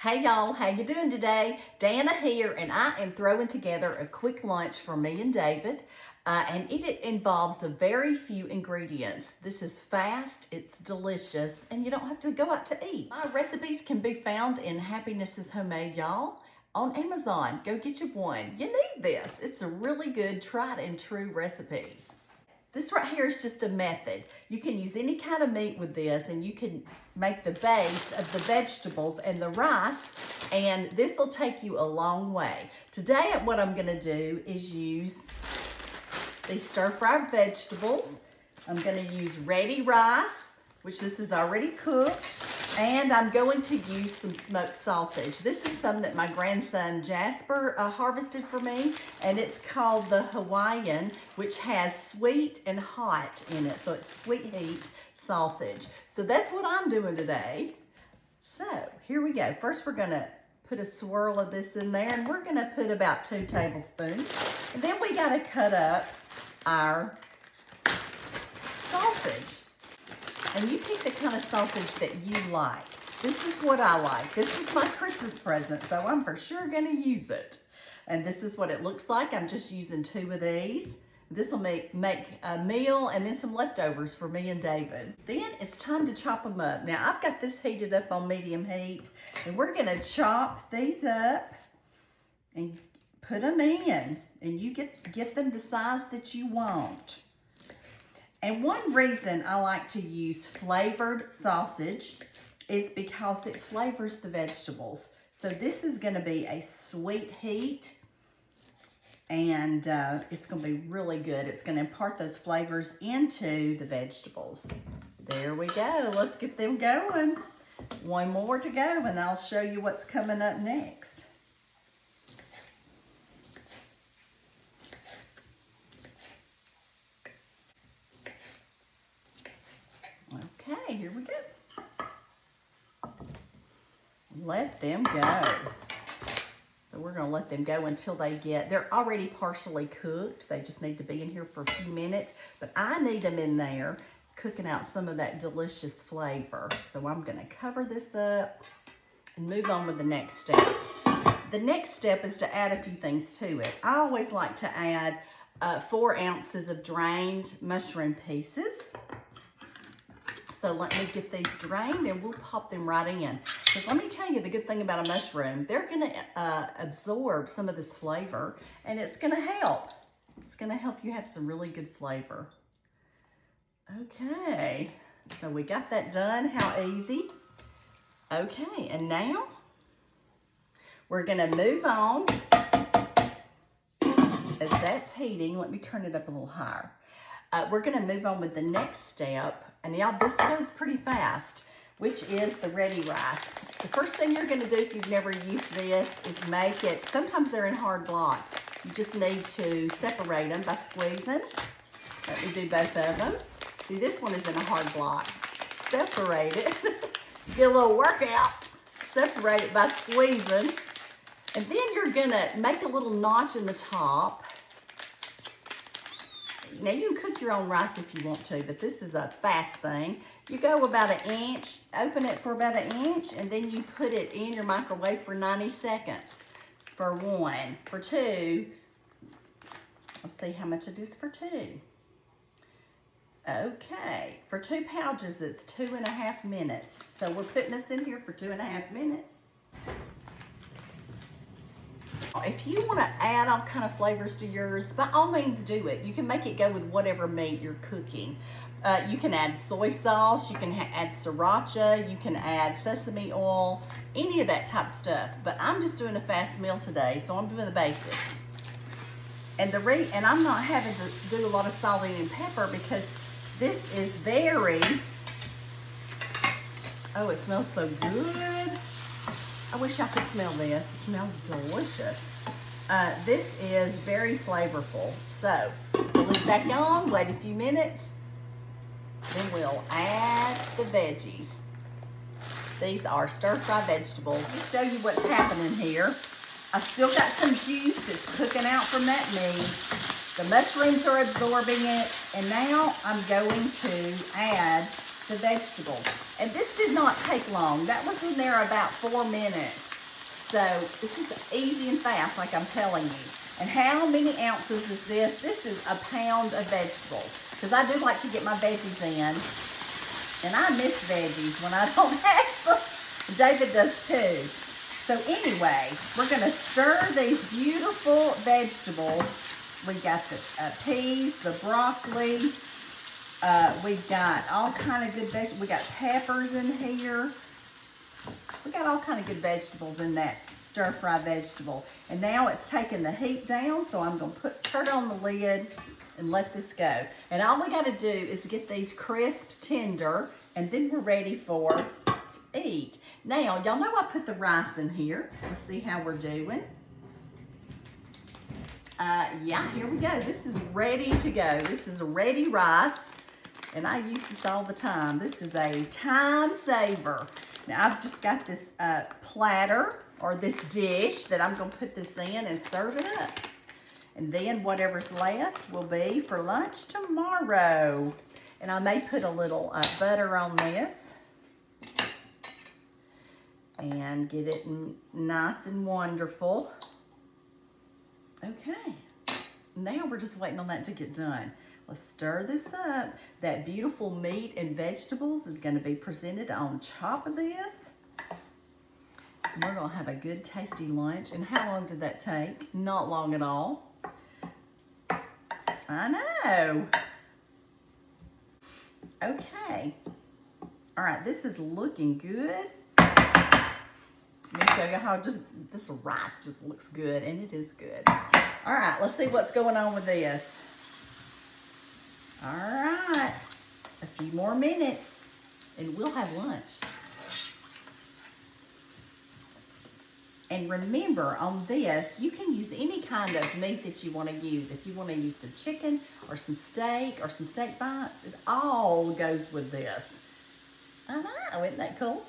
Hey y'all, how you doing today? Dana here, and I am throwing together a quick lunch for me and David. And it involves a very few ingredients. This is fast, it's delicious, and you don't have to go out to eat. My recipes can be found in Happiness is Homemade, y'all, on Amazon. Go get you one. You need this. It's a really good tried and true recipes. This right here is just a method. You can use any kind of meat with this, and you can make the base of the vegetables and the rice, and this will take you a long way. Today, what I'm gonna do is use these stir-fried vegetables. I'm gonna use ready rice, which this is already cooked, and I'm going to use some smoked sausage. This is some that my grandson Jasper harvested for me, and it's called the Hawaiian, which has sweet and hot in it. So it's sweet heat sausage. So that's what I'm doing today. So here we go. First we're gonna put a swirl of this in there, and we're gonna put about 2 tablespoons. And then we gotta cut up our sausage. And you pick the kind of sausage that you like. This is what I like. This is my Christmas present, so I'm for sure gonna use it. And this is what it looks like. I'm just using 2 of these. This will make a meal and then some leftovers for me and David. Then it's time to chop them up. Now I've got this heated up on medium heat, and we're gonna chop these up and put them in. And you get them the size that you want. And one reason I like to use flavored sausage is because it flavors the vegetables. So this is gonna be a sweet heat, and it's gonna be really good. It's gonna impart those flavors into the vegetables. There we go, let's get them going. One more to go, and I'll show you what's coming up next. Okay, here we go. Let them go. So we're gonna let them go until they're already partially cooked. They just need to be in here for a few minutes, but I need them in there cooking out some of that delicious flavor. So I'm gonna cover this up and move on with the next step. The next step is to add a few things to it. I always like to add 4 ounces of drained mushroom pieces. So let me get these drained, and we'll pop them right in. Because let me tell you the good thing about a mushroom, they're gonna absorb some of this flavor, and it's gonna help. It's gonna help you have some really good flavor. Okay, so we got that done. How easy. Okay, and now we're gonna move on. As that's heating, let me turn it up a little higher. We're gonna move on with the next step, and y'all, this goes pretty fast, which is the ready rice. The first thing you're gonna do if you've never used this is make it, sometimes they're in hard blocks. You just need to separate them by squeezing. Let me do both of them. See, this one is in a hard block. Separate it, get a little workout. Separate it by squeezing. And then you're gonna make a little notch in the top. Now you can cook your own rice if you want to, but this is a fast thing. You go about 1 inch, open it for about 1 inch, and then you put it in your microwave for 90 seconds. For 1. For 2, let's see how much it is for 2. Okay, for 2 pouches, it's 2.5 minutes. So we're putting this in here for 2.5 minutes. If you want to add all kind of flavors to yours, by all means do it. You can make it go with whatever meat you're cooking. You can add soy sauce, you can add sriracha, you can add sesame oil, any of that type of stuff. But I'm just doing a fast meal today, so I'm doing the basics. And I'm not having to do a lot of salt and pepper because this is very, oh, it smells so good. I wish I could smell this. It smells delicious. This is very flavorful. So, we'll leave it back on, wait a few minutes, then we'll add the veggies. These are stir-fried vegetables. Let me show you what's happening here. I've still got some juice that's cooking out from that meat. The mushrooms are absorbing it, and now I'm going to add the vegetables. And this did not take long. That was in there about 4 minutes. So this is easy and fast, like I'm telling you. And how many ounces is this? This is a pound of vegetables, because I do like to get my veggies in. And I miss veggies when I don't have them. David does too. So anyway, we're going to stir these beautiful vegetables. We've got the peas, the broccoli. We've got all kind of good vegetables. We got peppers in here. We got all kind of good vegetables in that stir-fry vegetable. And now it's taking the heat down, so I'm going to turn on the lid and let this go. And all we got to do is get these crisp, tender, and then we're ready for to eat. Now, y'all know I put the rice in here. Let's see how we're doing. Yeah, here we go. This is ready to go. This is ready rice, and I use this all the time. This is a time saver. Now, I've just got this platter or this dish that I'm going to put this in and serve it up. And then whatever's left will be for lunch tomorrow. And I may put a little butter on this and get it nice and wonderful. Okay, now we're just waiting on that to get done. Let's stir this up. That beautiful meat and vegetables is going to be presented on top of this. And we're going to have a good tasty lunch. And how long did that take? Not long at all. I know. Okay. All right, this is looking good. Let me show you how this rice just looks good, and it is good. All right, let's see what's going on with this. All right, a few more minutes, and we'll have lunch. And remember, on this, you can use any kind of meat that you want to use. If you want to use some chicken or some steak bites, it all goes with this. I know, isn't that cool?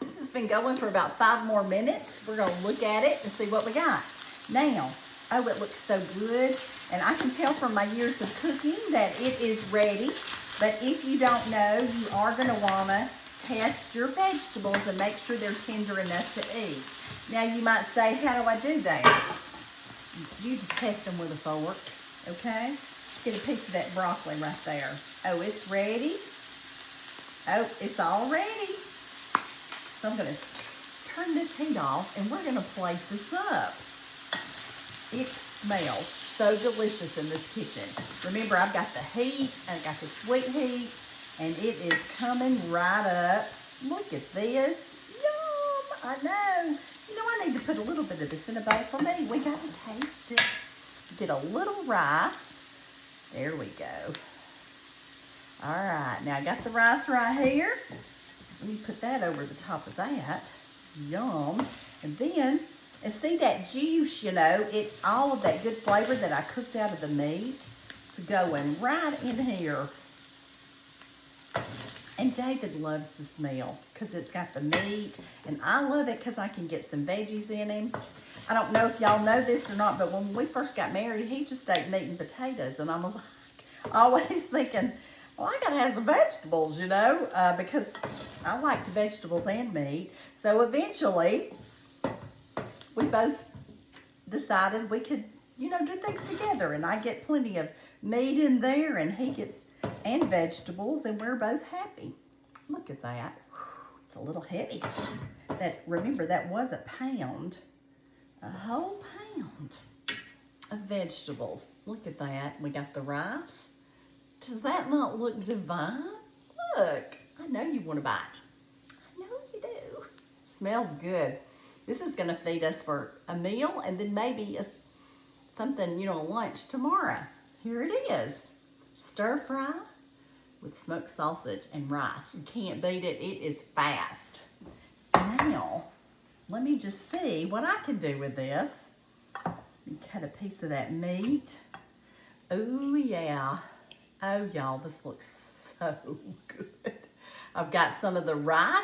This has been going for about 5 more minutes. We're going to look at it and see what we got. Now, oh, it looks so good. And I can tell from my years of cooking that it is ready. But if you don't know, you are going to want to test your vegetables and make sure they're tender enough to eat. Now, you might say, how do I do that? You just test them with a fork, okay? Get a piece of that broccoli right there. Oh, it's ready. Oh, it's all ready. So I'm going to turn this heat off, and we're going to plate this up. It smells so delicious in this kitchen. Remember, I've got the heat, I've got the sweet heat, and it is coming right up. Look at this. Yum! I know. You know, I need to put a little bit of this in a bowl for me. We got to taste it. Get a little rice. There we go. All right, now I got the rice right here. Let me put that over the top of that. Yum. And then, and see that juice, you know, all of that good flavor that I cooked out of the meat, it's going right in here. And David loves this meal because it's got the meat, and I love it because I can get some veggies in him. I don't know if y'all know this or not, but when we first got married, he just ate meat and potatoes, and I was like, always thinking, well, I gotta have some vegetables, you know, because I like vegetables and meat. So eventually, we both decided we could, you know, do things together, and I get plenty of meat in there, and he gets and vegetables, and we're both happy. Look at that. It's a little heavy. Remember, that was a pound, a whole pound of vegetables. Look at that. We got the rice. Does that not look divine? Look, I know you want to bite. I know you do. Smells good. This is going to feed us for a meal, and then maybe something, you know, lunch tomorrow. Here it is. Stir fry with smoked sausage and rice. You can't beat it. It is fast. Now, let me just see what I can do with this. Cut a piece of that meat. Oh, yeah. Oh, y'all, this looks so good. I've got some of the rice.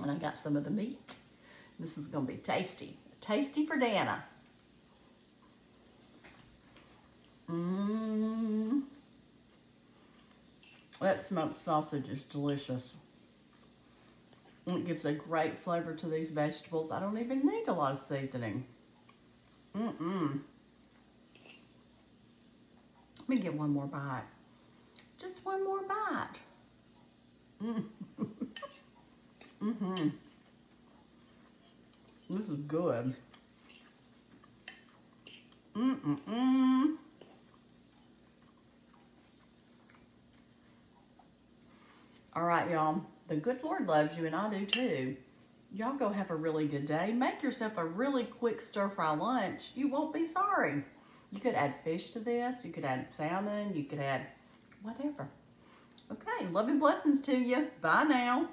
And I got some of the meat. This is going to be tasty. Tasty for Dana. That smoked sausage is delicious. It gives a great flavor to these vegetables. I don't even need a lot of seasoning. Let me get one more bite. Just one more bite. This is good. All right, y'all. The good Lord loves you, and I do too. Y'all go have a really good day. Make yourself a really quick stir-fry lunch. You won't be sorry. You could add fish to this. You could add salmon. You could add whatever. Okay, love and blessings to you. Bye now.